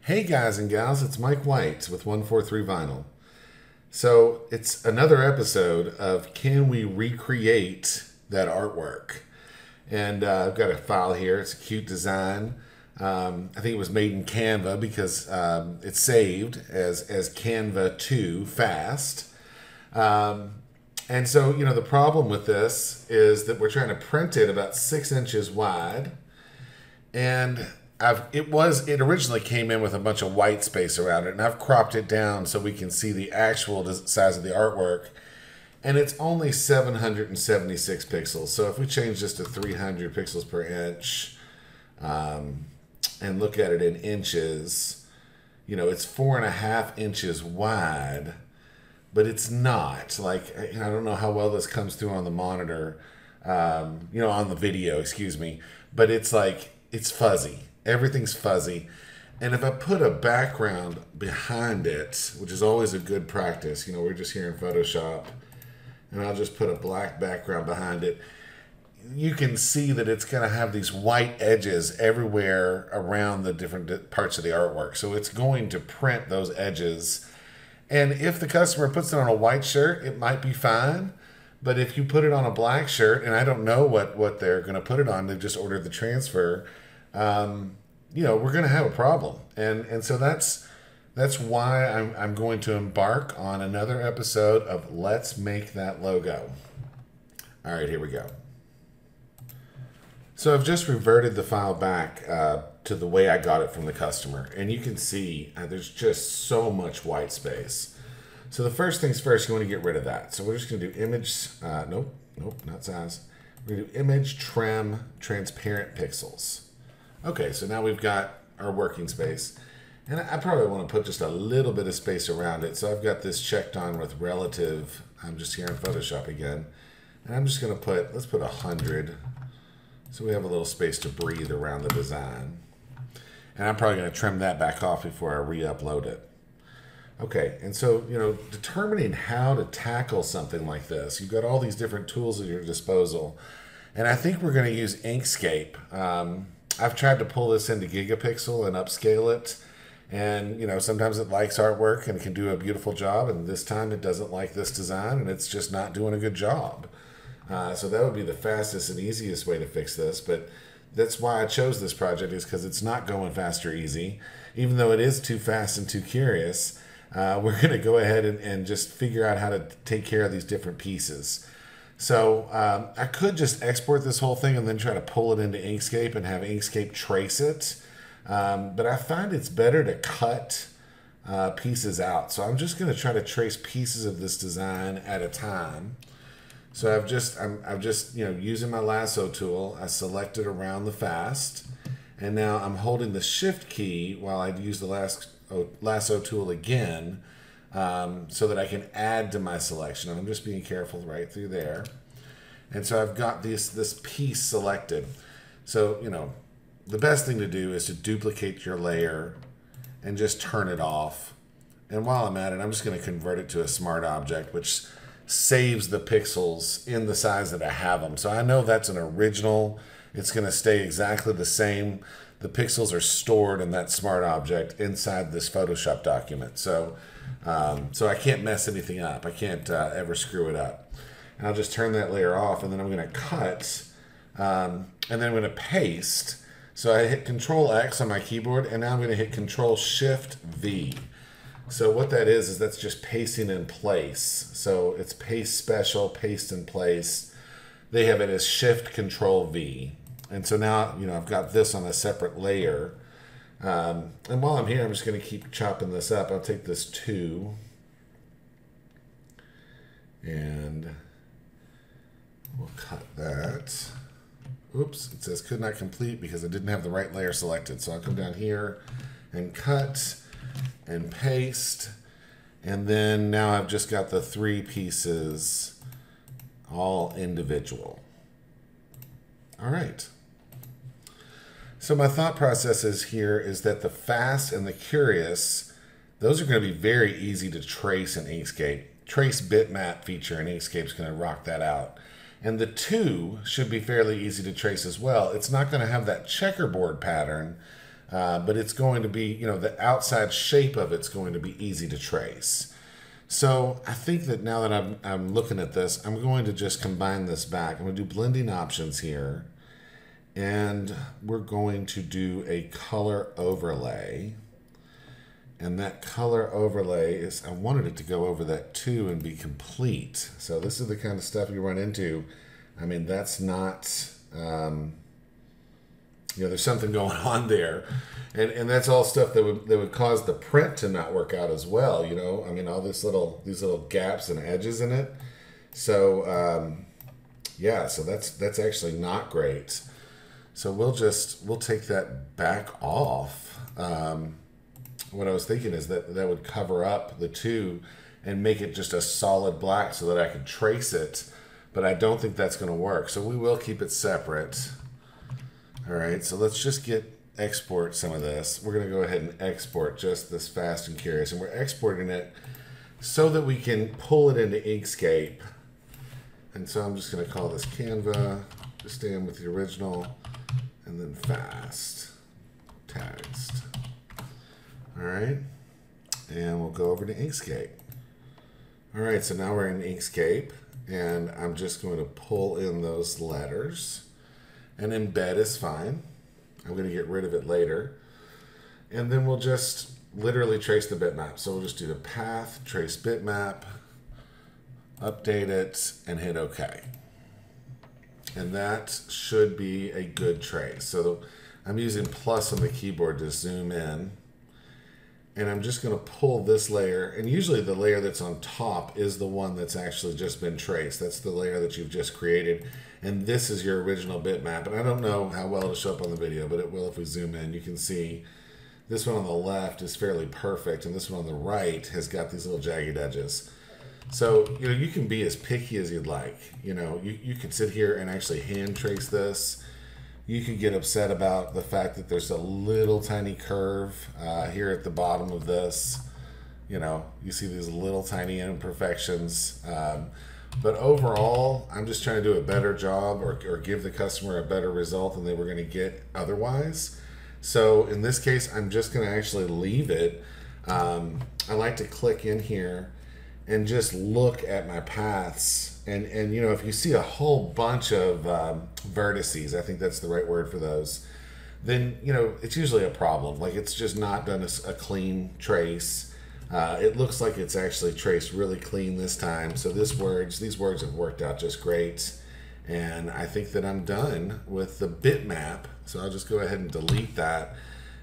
Hey guys and gals, it's Mike White with 143 Vinyl. So it's another episode of Can We Recreate That Artwork? And I've got a file here. It's a cute design. I think it was made in Canva because it's saved as Canva 2 fast. And so, the problem with this is that we're trying to print it about 6 inches wide. And it originally came in with a bunch of white space around it, and I've cropped it down so we can see the actual size of the artwork. And it's only 776 pixels. So if we change this to 300 pixels per inch, and look at it in inches, it's 4.5 inches wide, but it's not. Like, I don't know how well this comes through on the monitor, on the video, excuse me, but it's like, it's fuzzy. Everything's fuzzy. And if I put a background behind it, which is always a good practice, we're just here in Photoshop, and I'll just put a black background behind it, you can see that it's going to have these white edges everywhere around the different parts of the artwork. So it's going to print those edges. And if the customer puts it on a white shirt, it might be fine. But if you put it on a black shirt, and I don't know what they're going to put it on, they've just ordered the transfer, we're going to have a problem. And so that's why I'm going to embark on another episode of Let's Make That Logo. All right, here we go. So I've just reverted the file back to the way I got it from the customer. And you can see there's just so much white space. So the first things first, you want to get rid of that. So we're just going to do image, nope, not size. We're going to do image trim transparent pixels. Okay, so now we've got our working space. And I probably want to put just a little bit of space around it. So I've got this checked on with relative. I'm just here in Photoshop again. And I'm just going to let's put 100. So we have a little space to breathe around the design. And I'm probably going to trim that back off before I re-upload it. Okay, and so, determining how to tackle something like this, you've got all these different tools at your disposal. And I think we're going to use Inkscape. I've tried to pull this into gigapixel and upscale it. And, sometimes it likes artwork and can do a beautiful job. And this time it doesn't like this design and it's just not doing a good job. So that would be the fastest and easiest way to fix this. But that's why I chose this project, is because it's not going fast or easy. Even though it is too fast and too curious, we're going to go ahead and just figure out how to take care of these different pieces. So I could just export this whole thing and then try to pull it into Inkscape and have Inkscape trace it. But I find it's better to cut pieces out. So I'm just going to try to trace pieces of this design at a time. So I'm just using my lasso tool. I selected around the fast, and now I'm holding the shift key while I use the lasso tool again, so that I can add to my selection. And I'm just being careful right through there. And so I've got this piece selected. So, the best thing to do is to duplicate your layer and just turn it off. And while I'm at it, I'm just going to convert it to a smart object, which saves the pixels in the size that I have them. So I know that's an original. It's going to stay exactly the same. The pixels are stored in that smart object inside this Photoshop document. So I can't mess anything up. I can't ever screw it up. And I'll just turn that layer off, and then I'm going to cut, and then I'm going to paste. So I hit Control X on my keyboard, and now I'm going to hit Control Shift V. So what that is that's just pasting in place. So it's paste special, paste in place. They have it as Shift Control V. And so now, I've got this on a separate layer. And while I'm here, I'm just going to keep chopping this up. I'll take this 2. And we'll cut that. Oops, it says could not complete because I didn't have the right layer selected. So I'll come down here and cut and paste. And then now I've just got the 3 pieces all individual. All right. So my thought process is that the fast and the curious, those are going to be very easy to trace in Inkscape. Trace bitmap feature in Inkscape is going to rock that out. And the 2 should be fairly easy to trace as well. It's not going to have that checkerboard pattern but it's going to be, you know, the outside shape of it's going to be easy to trace. So I think that now that I'm looking at this, I'm going to just combine this back. I'm going to do blending options here, and we're going to do a color overlay. And that color overlay is, I wanted it to go over that too and be complete. So this is the kind of stuff you run into. I mean, that's not, you know, there's something going on there. And that's all stuff that would cause the print to not work out as well, you know. I mean, all these little gaps and edges in it. So, yeah, so that's actually not great. So we'll take that back off. What I was thinking is that would cover up the two and make it just a solid black so that I could trace it, but I don't think that's going to work. So we will keep it separate. All right, so let's just export some of this. We're going to go ahead and export just this fast and curious, and we're exporting it so that we can pull it into Inkscape. And so I'm just going to call this Canva, just staying with the original, and then fast text. All right, and we'll go over to Inkscape. All right, so now we're in Inkscape, and I'm just going to pull in those letters, and embed is fine. I'm going to get rid of it later, and then we'll just literally trace the bitmap. So we'll just do the path, trace bitmap, update it, and hit OK. And that should be a good trace. So I'm using plus on the keyboard to zoom in. And I'm just going to pull this layer, and usually the layer that's on top is the one that's actually just been traced. That's the layer that you've just created, and this is your original bitmap. And I don't know how well it'll show up on the video, but it will if we zoom in. You can see this one on the left is fairly perfect, and this one on the right has got these little jagged edges. So, you know, you can be as picky as you'd like. You know, you could sit here and actually hand trace this. You could get upset about the fact that there's a little tiny curve here at the bottom of this. You know, you see these little tiny imperfections. But overall, I'm just trying to do a better job or give the customer a better result than they were going to get otherwise. So in this case, I'm just going to actually leave it. I like to click in here and just look at my paths. And you know, if you see a whole bunch of vertices, I think that's the right word for those, then, you know, it's usually a problem. Like, it's just not done a clean trace. It looks like it's actually traced really clean this time. So these words have worked out just great. And I think that I'm done with the bitmap. So I'll just go ahead and delete that.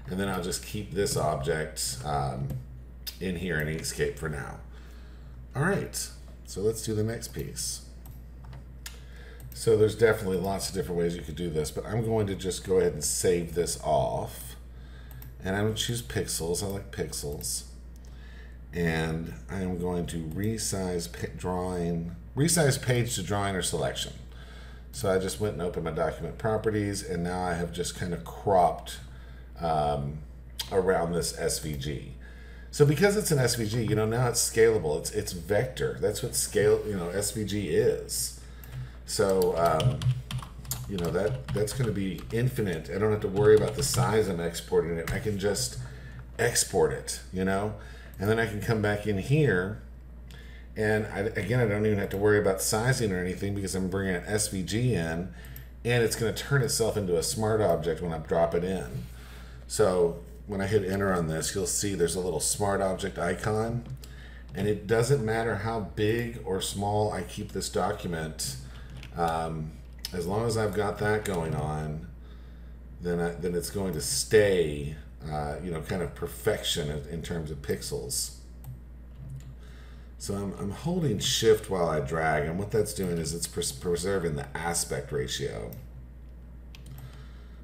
And then I'll just keep this object in here in Inkscape for now. All right. So let's do the next piece. So there's definitely lots of different ways you could do this, but I'm going to just go ahead and save this off. And I'm going to choose pixels. I like pixels. And I am going to resize page to drawing or selection. So I just went and opened my document properties, and now I have just kind of cropped around this SVG. So because it's an SVG, you know, now it's scalable. It's vector. That's what SVG is. So, you know, that's going to be infinite. I don't have to worry about the size I'm exporting it. I can just export it, you know, and then I can come back in here, and again, I don't even have to worry about sizing or anything because I'm bringing an SVG in, and it's going to turn itself into a smart object when I drop it in. So when I hit enter on this, you'll see there's a little smart object icon, and it doesn't matter how big or small I keep this document, as long as I've got that going on, then it's going to stay, you know, kind of perfection in terms of pixels. So I'm holding shift while I drag, and what that's doing is it's preserving the aspect ratio.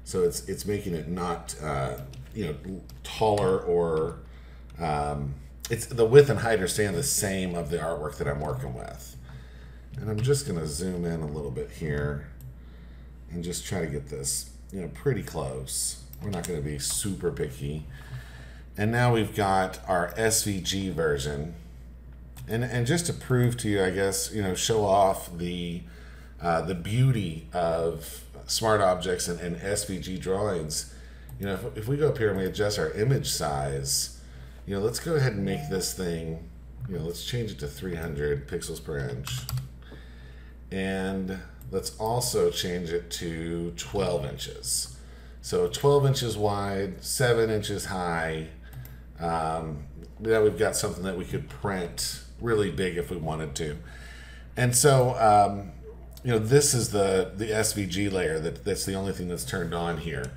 So it's making it not you know, taller, or it's the width and height are staying the same of the artwork that I'm working with. And I'm just going to zoom in a little bit here and just try to get this, you know, pretty close. We're not going to be super picky. And now we've got our SVG version. And just to prove to you, I guess, you know, show off the beauty of smart objects and SVG drawings, You know, if we go up here and we adjust our image size, you know, let's go ahead and make this thing, you know, let's change it to 300 pixels per inch. And let's also change it to 12 inches. So 12 inches wide, 7 inches high. Now we've got something that we could print really big if we wanted to. And so, you know, this is the SVG layer that's the only thing that's turned on here.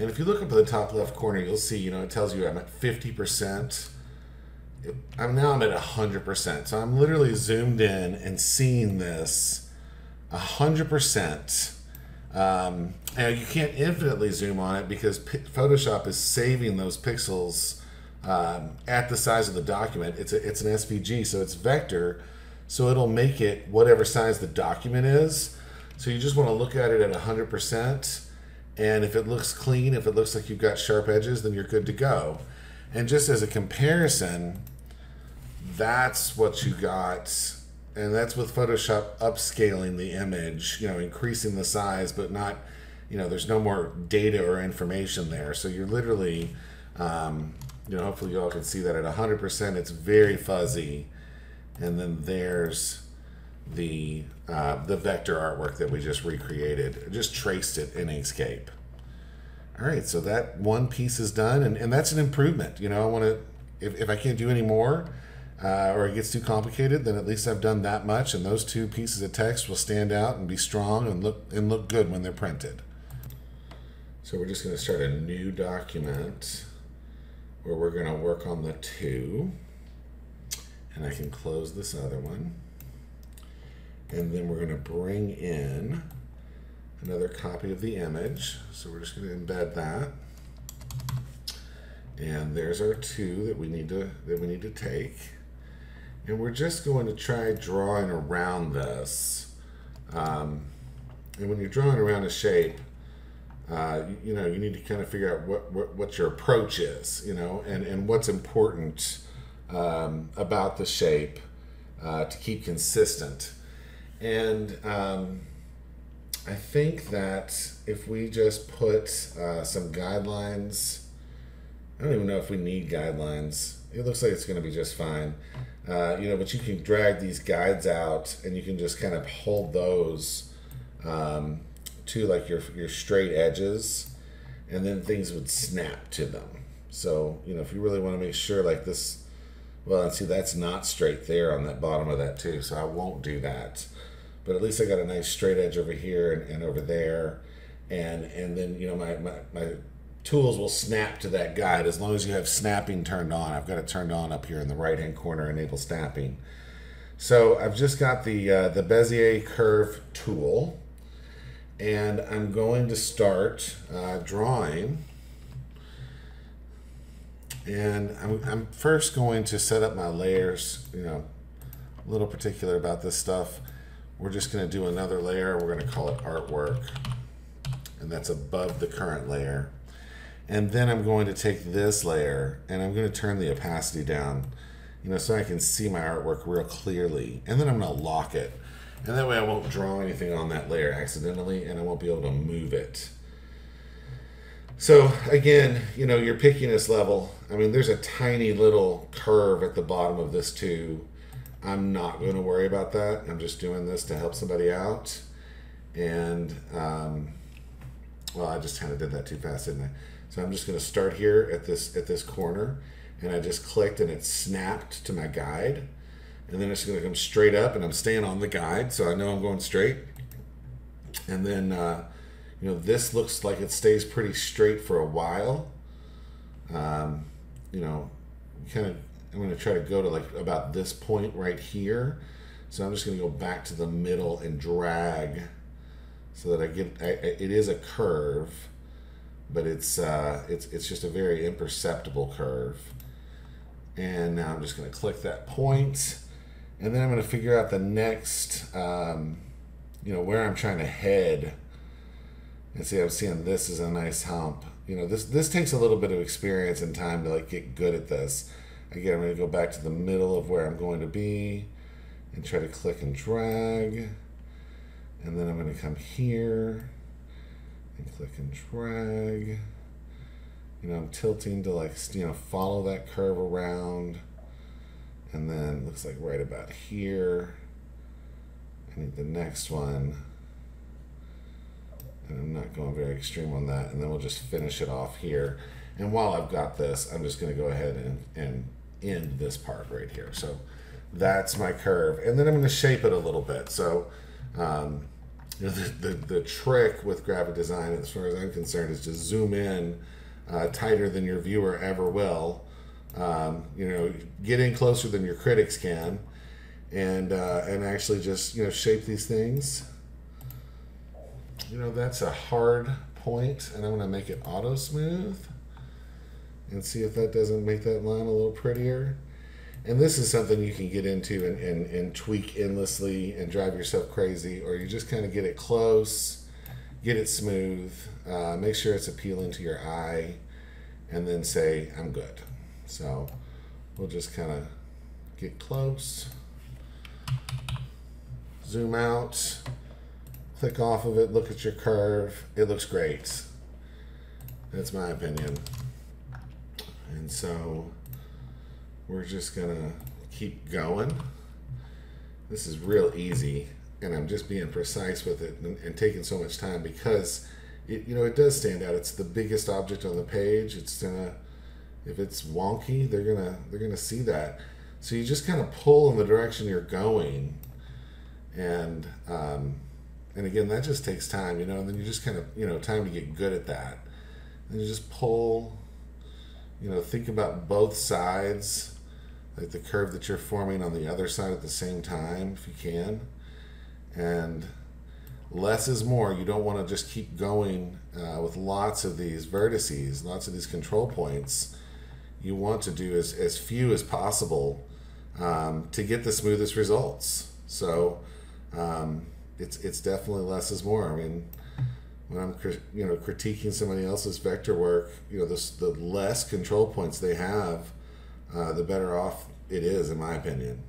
And if you look up at the top left corner, you'll see, you know, it tells you I'm at 50%. I'm at 100%. So I'm literally zoomed in and seeing this 100%. And you can't infinitely zoom on it because Photoshop is saving those pixels at the size of the document. It's an SVG, so it's vector, so it'll make it whatever size the document is. So you just want to look at it at 100%. And if it looks clean, if it looks like you've got sharp edges, then you're good to go. And just as a comparison, that's what you got. And that's with Photoshop upscaling the image, you know, increasing the size, but not, you know, there's no more data or information there. So you're literally, you know, hopefully you all can see that at 100%, it's very fuzzy. And then there's the vector artwork that we just recreated. Just traced it in Inkscape. All right, so that one piece is done, and that's an improvement. You know, I want to, if I can't do any more, or it gets too complicated, then at least I've done that much, and those two pieces of text will stand out and be strong and look good when they're printed. So we're just going to start a new document where we're going to work on the two, and I can close this other one. And then we're going to bring in another copy of the image. So we're just going to embed that. And there's our two that we need to take. And we're just going to try drawing around this. And when you're drawing around a shape, you know, you need to kind of figure out what your approach is, you know, and what's important about the shape to keep consistent. And I think that if we just put some guidelines, I don't even know if we need guidelines. It looks like it's going to be just fine. You know, but you can drag these guides out and you can just kind of hold those to like your straight edges, and then things would snap to them. So, you know, if you really want to make sure like this, well, and see that's not straight there on that bottom of that too, so I won't do that. But at least I got a nice straight edge over here and over there. And then, you know, my tools will snap to that guide as long as you have snapping turned on. I've got it turned on up here in the right-hand corner, enable snapping. So I've just got the Bezier curve tool, and I'm going to start drawing. And I'm first going to set up my layers, you know, a little particular about this stuff. We're just going to do another layer. We're going to call it artwork, and that's above the current layer. And then I'm going to take this layer and I'm going to turn the opacity down, you know, so I can see my artwork real clearly. And then I'm going to lock it, and that way I won't draw anything on that layer accidentally, and I won't be able to move it. So again, you know, your pickiness level, I mean, there's a tiny little curve at the bottom of this too. I'm not going to worry about that. I'm just doing this to help somebody out. And, well, I just kind of did that too fast, didn't I? So I'm just going to start here at this corner, and I just clicked and it snapped to my guide. And then it's going to come straight up, and I'm staying on the guide, so I know I'm going straight. And then, you know, this looks like it stays pretty straight for a while. You know, kind of, I'm going to try to go to like about this point right here. So I'm just going to go back to the middle and drag so that I get, it is a curve, but it's just a very imperceptible curve. And now I'm just going to click that point, and then I'm going to figure out the next, you know, where I'm trying to head. And see, I'm seeing this is a nice hump. You know, this takes a little bit of experience and time to like get good at this. Again, I'm going to go back to the middle of where I'm going to be and try to click and drag. And then I'm going to come here and click and drag. You know, I'm tilting to like, you know, follow that curve around. And then it looks like right about here. I need the next one. And I'm not going very extreme on that. And then we'll just finish it off here. And while I've got this, I'm just going to go ahead and end this part right here. So that's my curve. And then I'm going to shape it a little bit. So you know, the trick with graphic design, as far as I'm concerned, is to zoom in tighter than your viewer ever will. You know, get in closer than your critics can, and actually just, you know, shape these things. You know, that's a hard point, and I'm going to make it auto smooth and see if that doesn't make that line a little prettier. And this is something you can get into and tweak endlessly and drive yourself crazy, or you just kind of get it close, get it smooth, make sure it's appealing to your eye, and then say, I'm good. So we'll just kind of get close, zoom out, click off of it, look at your curve. It looks great. That's my opinion. And so we're just gonna keep going. This is real easy, and I'm just being precise with it and taking so much time because it, you know, it does stand out. It's the biggest object on the page. It's gonna, if it's wonky, they're gonna see that. So you just kind of pull in the direction you're going, and again, that just takes time, you know. And then you just kind of, you know, time to get good at that. And you just pull, you know, think about both sides, like the curve that you're forming on the other side at the same time, if you can. And less is more. You don't want to just keep going with lots of these vertices, lots of these control points. You want to do as few as possible to get the smoothest results. So it's definitely less is more. I mean, when I'm, you know, critiquing somebody else's vector work, you know, the less control points they have, the better off it is, in my opinion.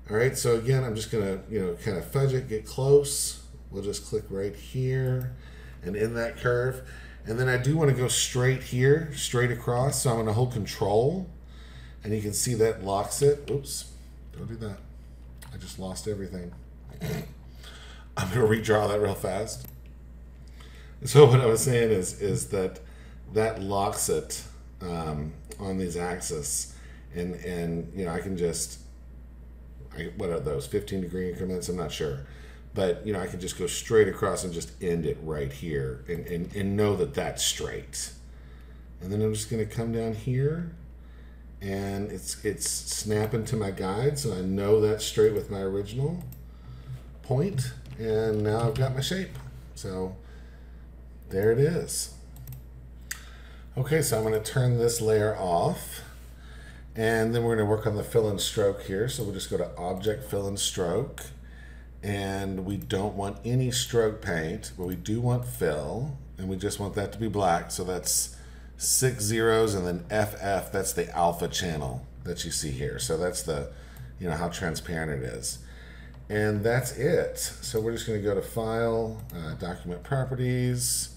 All right, so again, I'm just gonna, you know, kind of fudge it, get close. We'll just click right here and in that curve. And then I do want to go straight here, straight across. So I'm gonna hold Control, and you can see that locks it. Oops, don't do that. I just lost everything. I'm gonna redraw that real fast. So what I was saying is that locks it on these axes, and you know, I can just, what are those, 15-degree increments? I'm not sure, but you know, I can just go straight across and just end it right here, and know that that's straight. And then I'm just going to come down here, and it's snapping to my guide, so I know that's straight with my original point, and now I've got my shape. So there it is. Okay, so I'm going to turn this layer off, and then we're going to work on the fill and stroke here. So we'll just go to Object, Fill and Stroke, and we don't want any stroke paint, but we do want fill, and we just want that to be black. So that's 6 zeros and then FF, that's the alpha channel that you see here. So that's the, you know, how transparent it is. And that's it. So we're just going to go to File, Document Properties.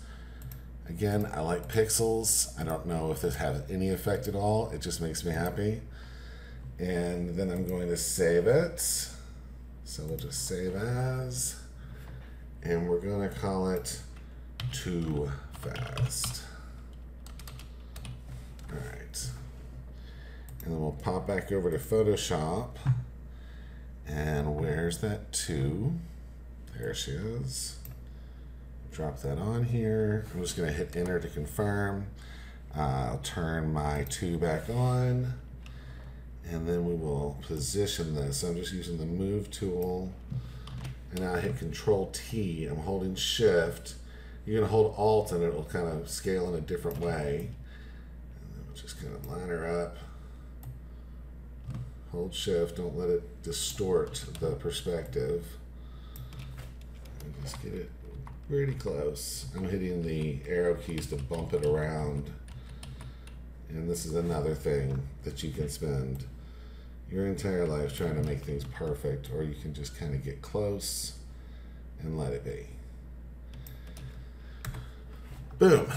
Again, I like pixels. I don't know if this has any effect at all. It just makes me happy. And then I'm going to save it. So we'll just save as. And we're going to call it Too Fast. All right. And then we'll pop back over to Photoshop. And where's that 2? There she is. Drop that on here. I'm just going to hit enter to confirm. I'll turn my 2 back on, and then we will position this. So I'm just using the move tool, and now I hit Control T. I'm holding Shift. You're going to hold Alt, and it'll kind of scale in a different way. And then we'll just kind of line her up. Hold Shift. Don't let it distort the perspective. And just get it pretty close. I'm hitting the arrow keys to bump it around. And this is another thing that you can spend your entire life trying to make things perfect, or you can just kind of get close and let it be. Boom.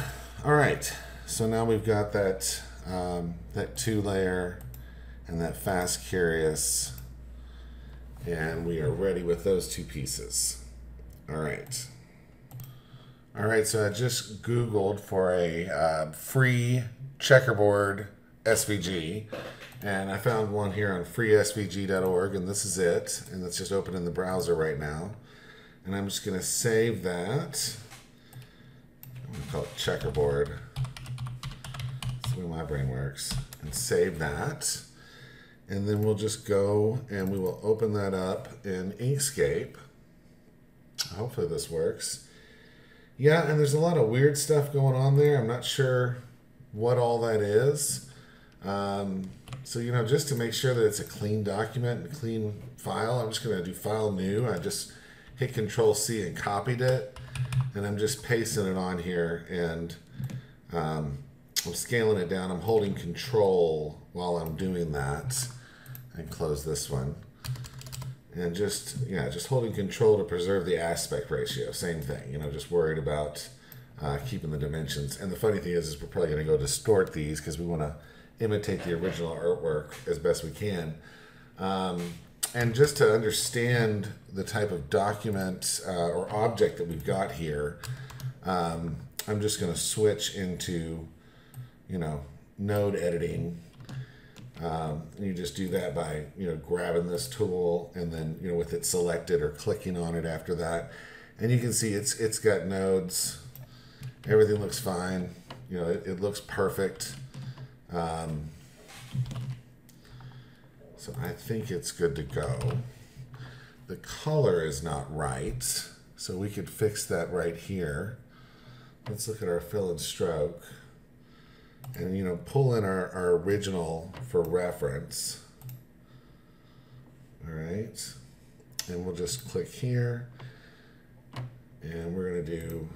All right. So now we've got that that 2-layer and that fast curious, and we are ready with those 2 pieces. All right. All right, so I just Googled for a free checkerboard SVG, and I found one here on freesvg.org, and this is it, and it's just open in the browser right now. And I'm just going to save that. I'm going to call it checkerboard. That's the way my brain works. And save that. And then we'll just go and we will open that up in Inkscape. Hopefully this works. Yeah, and there's a lot of weird stuff going on there. I'm not sure what all that is. So, you know, just to make sure that it's a clean document, a clean file, I'm just going to do File New. I just hit Control-C and copied it. And I'm just pasting it on here. And I'm scaling it down. I'm holding Control while I'm doing that. And close this one. And just holding Control to preserve the aspect ratio. Same thing, you know, just worried about keeping the dimensions. And the funny thing is we're probably going to go distort these because we want to imitate the original artwork as best we can. And just to understand the type of document or object that we've got here, I'm just going to switch into, you know, node editing. You just do that by, you know, grabbing this tool and then, you know, with it selected or clicking on it after that. And you can see it's got nodes. Everything looks fine. You know, it looks perfect. So I think it's good to go. The color is not right, so we could fix that right here. Let's look at our fill and stroke. And, you know, pull in our original for reference. All right. And we'll just click here. And we're going to do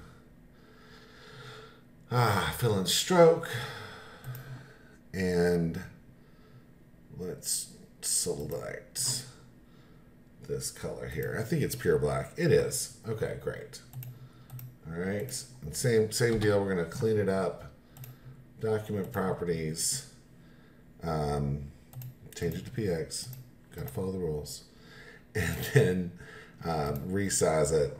fill and stroke. And let's select this color here. I think it's pure black. It is. Okay, great. All right. And same deal. We're going to clean it up. Document properties, change it to PX, gotta follow the rules, and then resize it,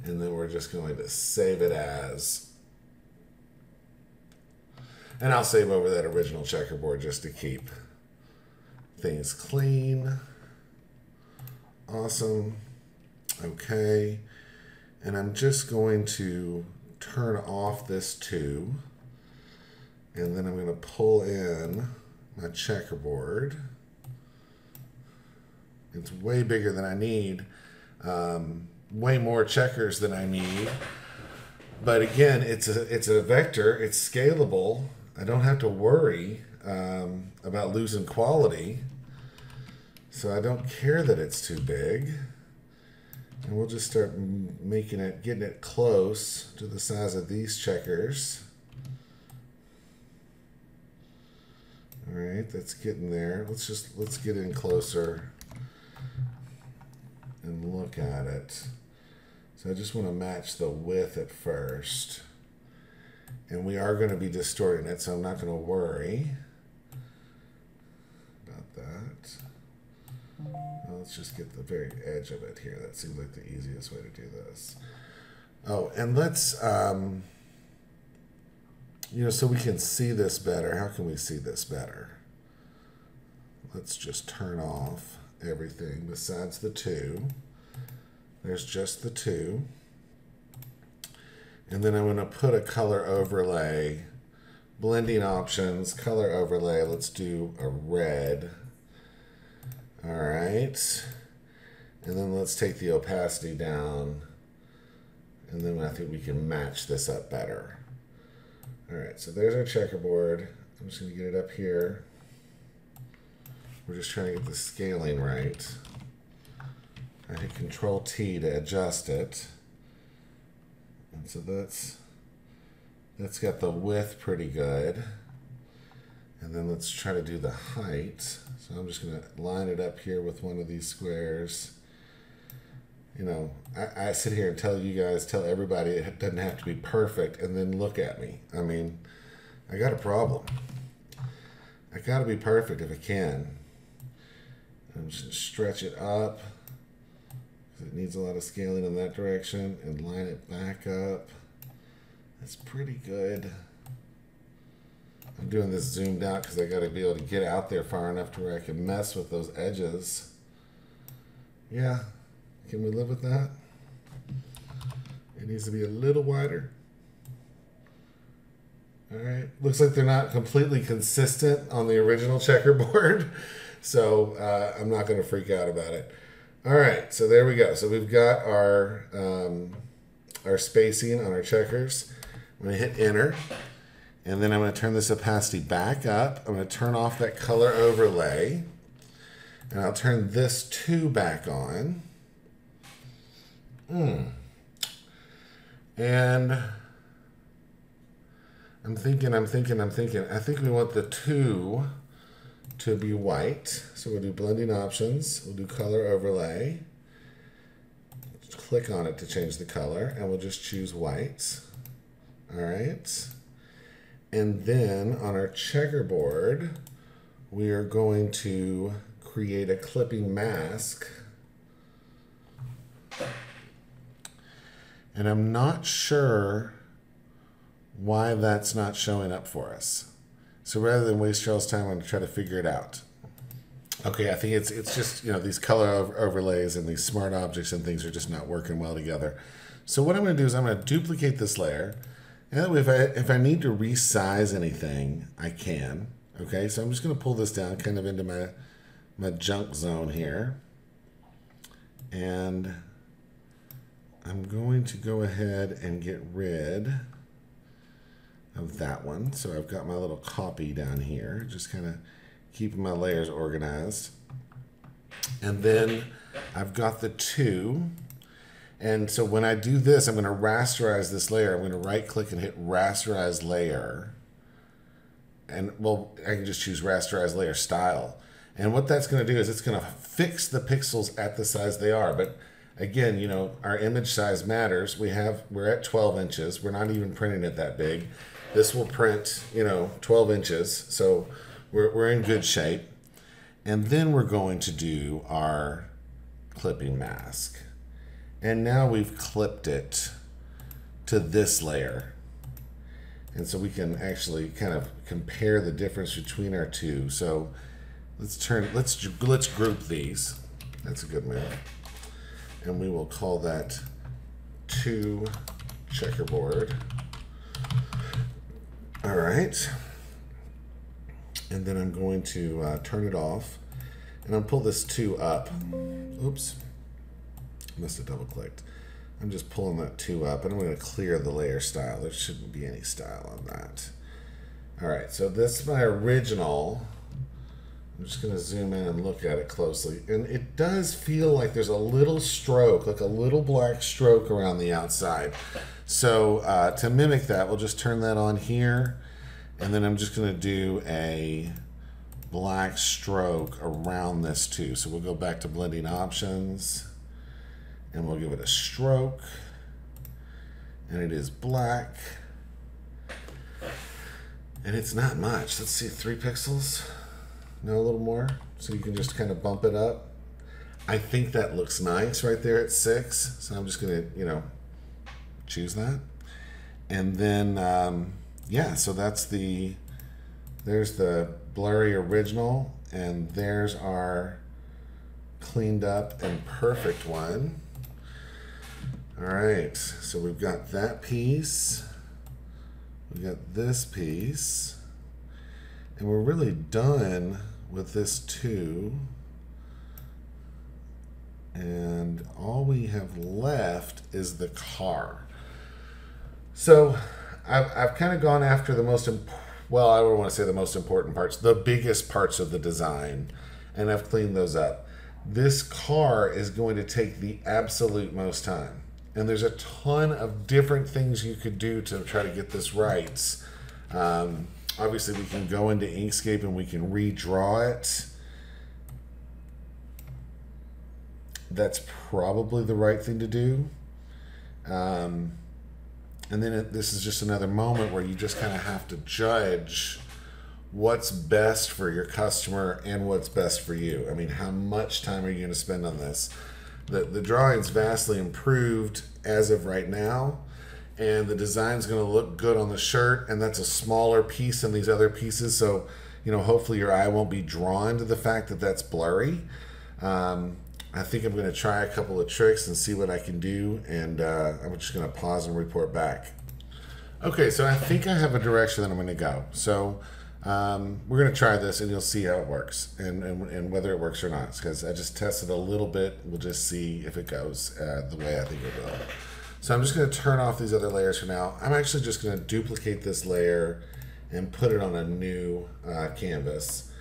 and then we're just going to save it as, and I'll save over that original checkerboard just to keep things clean. Awesome. Okay, and I'm just going to turn off this 2. And then I'm going to pull in my checkerboard. It's way bigger than I need. Way more checkers than I need. But again, it's a vector. It's scalable. I don't have to worry about losing quality. So I don't care that it's too big. And we'll just start getting it close to the size of these checkers. All right, that's getting there. Let's get in closer and look at it. So I just want to match the width at first. And we are going to be distorting it, so I'm not going to worry about that. Well, let's just get the very edge of it here. That seems like the easiest way to do this. Oh, and let's you know, so we can see this better. How can we see this better? Let's just turn off everything besides the 2. There's just the 2. And then I'm going to put a color overlay, blending options, color overlay. Let's do a red. All right. And then let's take the opacity down. And then I think we can match this up better. All right, so there's our checkerboard. I'm just going to get it up here. We're just trying to get the scaling right. I hit Control-T to adjust it. And so that's got the width pretty good. And then let's try to do the height. So I'm just going to line it up here with one of these squares. You know, I sit here and tell everybody it doesn't have to be perfect, and then look at me. I mean, I got a problem. I gotta be perfect if I can. I'm just gonna stretch it up. It needs a lot of scaling in that direction and line it back up. That's pretty good. I'm doing this zoomed out because I got to be able to get out there far enough to where I can mess with those edges. Yeah, can we live with that? It needs to be a little wider. All right, looks like they're not completely consistent on the original checkerboard, so I'm not going to freak out about it. All right, so there we go. So we've got our spacing on our checkers. I'm going to hit enter, and then I'm going to turn this opacity back up. I'm going to turn off that color overlay, and I'll turn this 2 back on. And I'm thinking. I think we want the 2 to be white. So we'll do blending options. We'll do color overlay. Click on it to change the color, and we'll just choose white. All right. And then on our checkerboard, we are going to create a clipping mask. And I'm not sure why that's not showing up for us. So rather than waste y'all's time, I'm going to try to figure it out. Okay, I think it's just, you know, these color overlays and these smart objects and things are just not working well together. So what I'm going to do is I'm going to duplicate this layer. And that way if I need to resize anything, I can. Okay, so I'm just going to pull this down kind of into my junk zone here. And I'm going to go ahead and get rid of that one. So I've got my little copy down here, just kind of keeping my layers organized. And then I've got the 2. And so when I do this, I'm going to rasterize this layer. I'm going to right click and hit rasterize layer. And well, I can just choose rasterize layer style. And what that's going to do is it's going to fix the pixels at the size they are. But again, you know, our image size matters. We're at 12 inches. We're not even printing it that big. This will print, you know, 12 inches. So we're in good shape. And then we're going to do our clipping mask. And now we've clipped it to this layer. And so we can actually kind of compare the difference between our 2. So let's group these. That's a good move. And we will call that 2 checkerboard. All right. And then I'm going to turn it off. And I'll pull this 2 up. Oops. Must have double clicked. I'm just pulling that 2 up, and I'm going to clear the layer style. There shouldn't be any style on that. All right, so this is my original. I'm just going to zoom in and look at it closely. And it does feel like there's a little stroke, like a little black stroke around the outside. So to mimic that, we'll just turn that on here. And then I'm just going to do a black stroke around this too. So we'll go back to blending options. And we'll give it a stroke. And it is black. And it's not much. Let's see, 3 pixels. No, a little more. So you can just kind of bump it up. I think that looks nice right there at 6. So I'm just going to, you know, choose that. And then, yeah, so there's the blurry original. And there's our cleaned up and perfect one. All right, so we've got that piece, we got this piece, and we're really done with this too. And all we have left is the car. So I've kind of gone after the most, well, I don't want to say the most important parts, the biggest parts of the design, and I've cleaned those up. This car is going to take the absolute most time. And there's a ton of different things you could do to try to get this right. Obviously, we can go into Inkscape and we can redraw it. That's probably the right thing to do. And then this is just another moment where you just kind of have to judge what's best for your customer and what's best for you. I mean, how much time are you going to spend on this? The drawing's vastly improved as of right now, and the design's going to look good on the shirt, and that's a smaller piece than these other pieces, so hopefully your eye won't be drawn to the fact that that's blurry. I think I'm going to try a couple of tricks and see what I can do, and I'm just going to pause and report back. Okay, so I think I have a direction that I'm going to go. So we're going to try this, and you'll see how it works, and whether it works or not, because I just tested a little bit. We'll just see if it goes the way I think it will. So I'm just going to turn off these other layers for now. I'm actually just going to duplicate this layer and put it on a new canvas.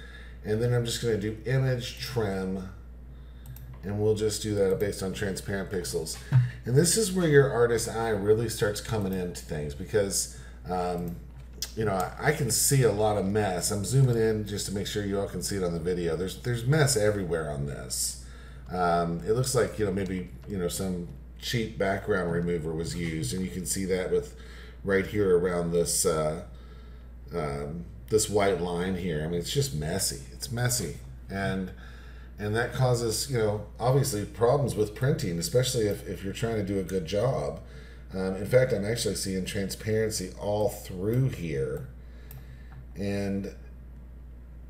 And then I'm just going to do image trim, and we'll just do that based on transparent pixels. And this is where your artist's eye really starts coming into things, because I can see a lot of mess. I'm zooming in just to make sure you all can see it on the video. There's mess everywhere on this. It looks like maybe some cheap background remover was used, and you can see that with right here around this this white line here. I mean, it's just messy. It's messy, and that causes obviously problems with printing, especially if you're trying to do a good job. In fact, I'm actually seeing transparency all through here, and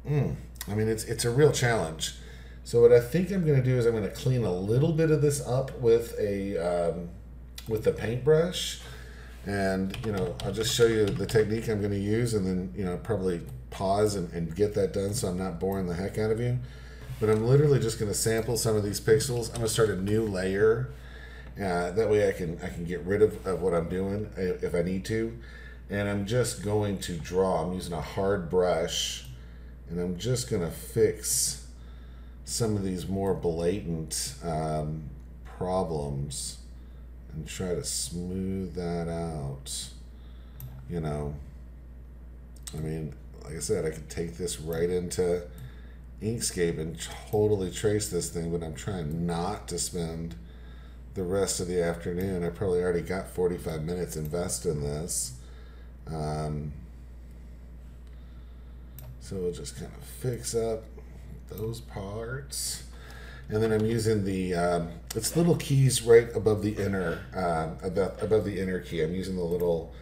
I mean, it's a real challenge. So what I think I'm going to do is I'm going to clean a little bit of this up with the paintbrush, and I'll just show you the technique I'm going to use, and then probably pause and get that done so I'm not boring the heck out of you. But I'm literally just going to sample some of these pixels. I'm going to start a new layer. That way I can get rid of what I'm doing if I need to. And I'm just going to draw. I'm using a hard brush, and I'm just going to fix some of these more blatant problems and try to smooth that out. I mean, like I said, I could take this right into Inkscape and totally trace this thing, but I'm trying not to spend the rest of the afternoon. I probably already got 45 minutes invested in this. So we'll just kind of fix up those parts. And then I'm using the it's little keys right above the inner above the inner key. I'm using the little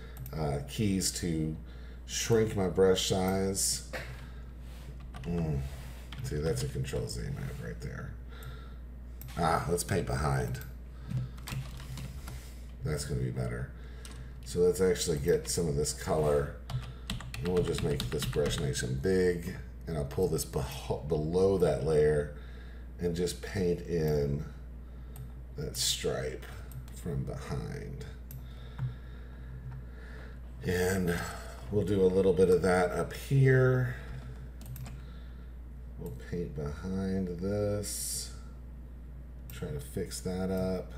keys to shrink my brush size. See, that's a Control Z move right there. Let's paint behind. That's going to be better. So let's actually get some of this color, and we'll just make this brush nice and big, and I'll pull this below that layer and just paint in that stripe from behind. And we'll do a little bit of that up here. We'll paint behind this, try to fix that up.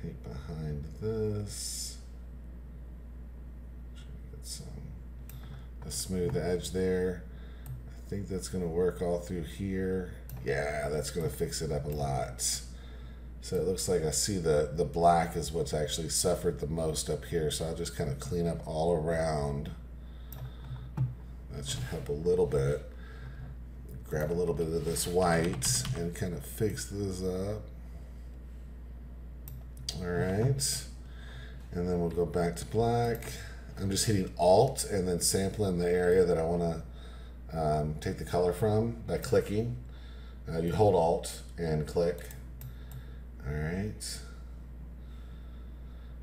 Paint behind this. Try to get a smooth edge there. I think that's going to work all through here. Yeah, that's going to fix it up a lot. So it looks like I see the black is what's actually suffered the most up here. So I'll just kind of clean up all around. That should help a little bit. Grab a little bit of this white and kind of fix this up. All right, and then we'll go back to black. I'm just hitting Alt and then sampling the area that I want to take the color from by clicking. You hold Alt and click. All right.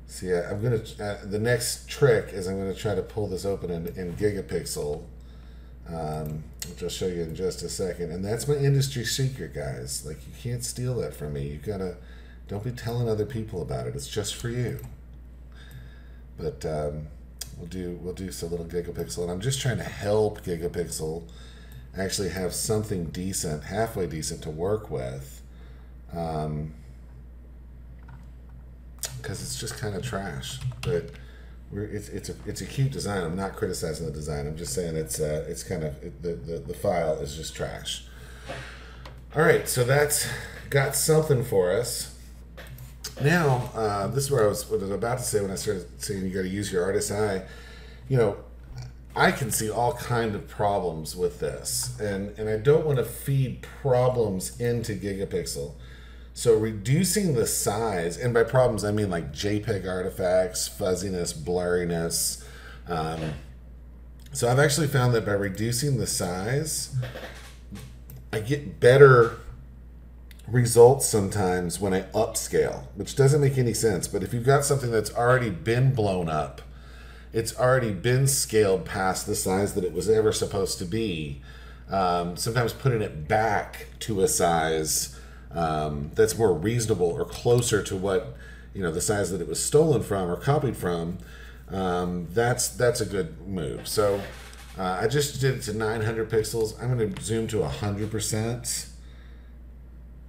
So yeah, I'm gonna. The next trick is I'm gonna try to pull this open in Gigapixel, which I'll show you in just a second. And that's my industry secret, guys. Like, you can't steal that from me. You gotta. Don't be telling other people about it. It's just for you. But we'll do a little Gigapixel, and I'm just trying to help Gigapixel actually have something decent, halfway decent to work with, because it's just kind of trash. But it's a cute design. I'm not criticizing the design. I'm just saying it's kind of the file is just trash. All right, so that's got something for us. Now, this is where what I was about to say when I started saying you got to use your artist's eye. You know, I can see all kind of problems with this, and I don't want to feed problems into Gigapixel. So reducing the size, and by problems I mean like JPEG artifacts, fuzziness, blurriness. So I've actually found that by reducing the size, I get better results sometimes when I upscale, which doesn't make any sense. But if you've got something that's already been blown up, it's already been scaled past the size that it was ever supposed to be. Sometimes putting it back to a size that's more reasonable or closer to what, the size that it was stolen from or copied from, that's a good move. So I just did it to 900 pixels. I'm going to zoom to 100%.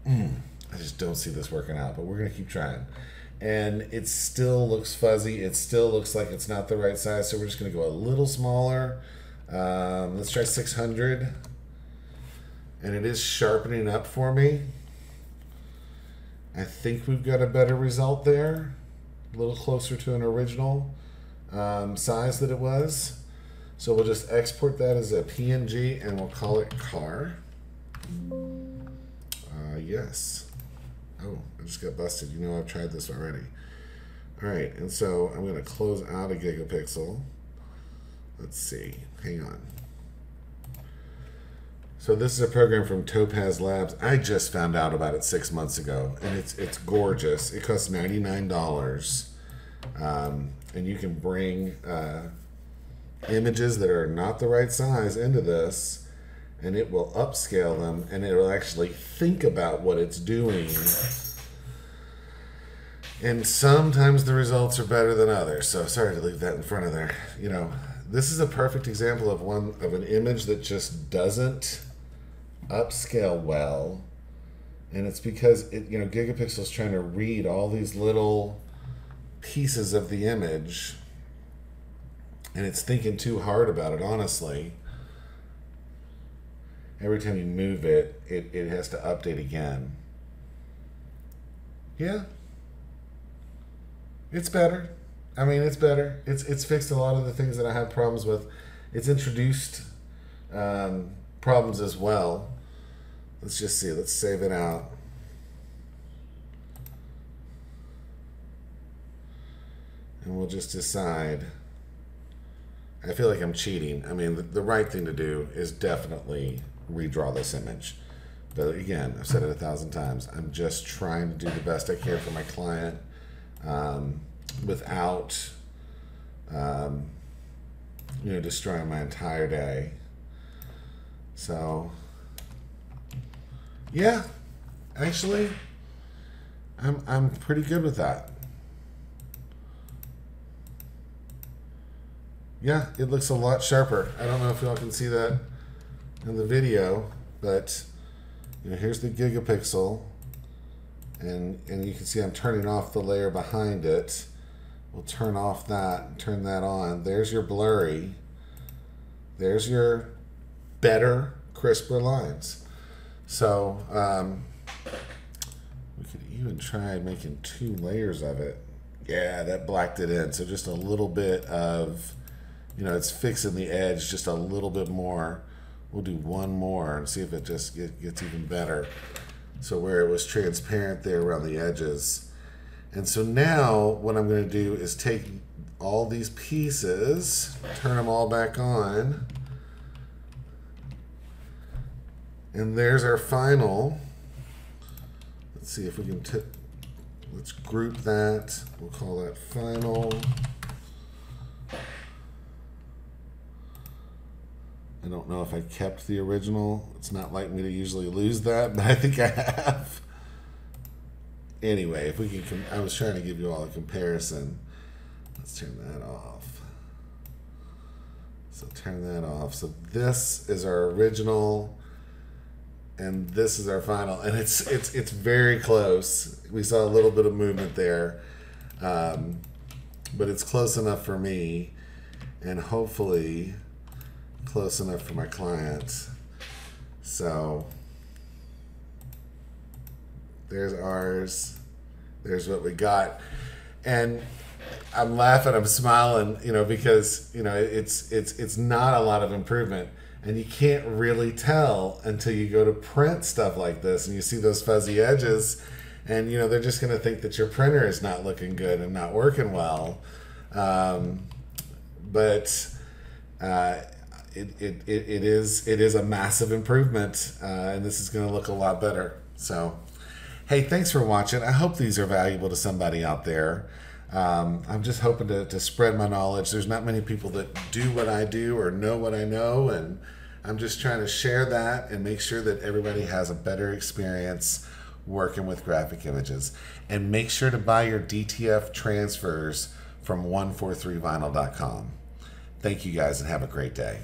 I just don't see this working out, but we're going to keep trying. And it still looks fuzzy. It still looks like it's not the right size, so we're just going to go a little smaller. Let's try 600. And it is sharpening up for me. I think we've got a better result there. A little closer to an original size that it was. So we'll just export that as a PNG and we'll call it car. Yes. Oh, I just got busted. I've tried this already. All right, and so I'm going to close out a Gigapixel. Let's see. Hang on. So this is a program from Topaz Labs. I just found out about it 6 months ago, and it's gorgeous. It costs $99, and you can bring images that are not the right size into this, and it will upscale them, and it will actually think about what it's doing. And sometimes the results are better than others. So sorry to leave that in front of there. This is a perfect example of an image that just doesn't upscale well, and it's because Gigapixel's trying to read all these little pieces of the image, and it's thinking too hard about it, honestly. Every time you move it, it has to update again. Yeah. It's better. I mean, it's better. It's fixed a lot of the things that I had problems with. It's introduced problems as well. Let's just see. Let's save it out. And we'll just decide. I feel like I'm cheating. I mean, the right thing to do is definitely redraw this image. But again, I've said it 1,000 times. I'm just trying to do the best I can for my client without, destroying my entire day. So, yeah, actually, I'm pretty good with that. Yeah, it looks a lot sharper. I don't know if y'all can see that in the video, but here's the Gigapixel, and you can see I'm turning off the layer behind it. We'll turn off that and turn that on. There's your blurry. There's your better, crisper lines. So we could even try making 2 layers of it. Yeah, that blacked it in. So just a little bit of, it's fixing the edge just a little bit more. We'll do one more and see if it just gets even better. So where it was transparent there around the edges. And so now what I'm going to do is take all these pieces, turn them all back on. And there's our final. Let's see if we can, let's group that. We'll call that final. I don't know if I kept the original. It's not like me to usually lose that, but I think I have. Anyway, if we can, I was trying to give you all a comparison. Let's turn that off. So turn that off. So this is our original, and this is our final, and it's very close. We saw a little bit of movement there, but it's close enough for me, and hopefully close enough for my clients. So there's ours, There's what we got. And I'm laughing, I'm smiling, because, it's not a lot of improvement. And you can't really tell until you go to print stuff like this and you see those fuzzy edges, and they're just going to think that your printer is not looking good and not working well. But it is a massive improvement, and this is going to look a lot better. So, hey, thanks for watching. I hope these are valuable to somebody out there. I'm just hoping to spread my knowledge. There's not many people that do what I do or know what I know, and I'm just trying to share that and make sure that everybody has a better experience working with graphic images. And make sure to buy your DTF transfers from 143vinyl.com. Thank you guys and have a great day.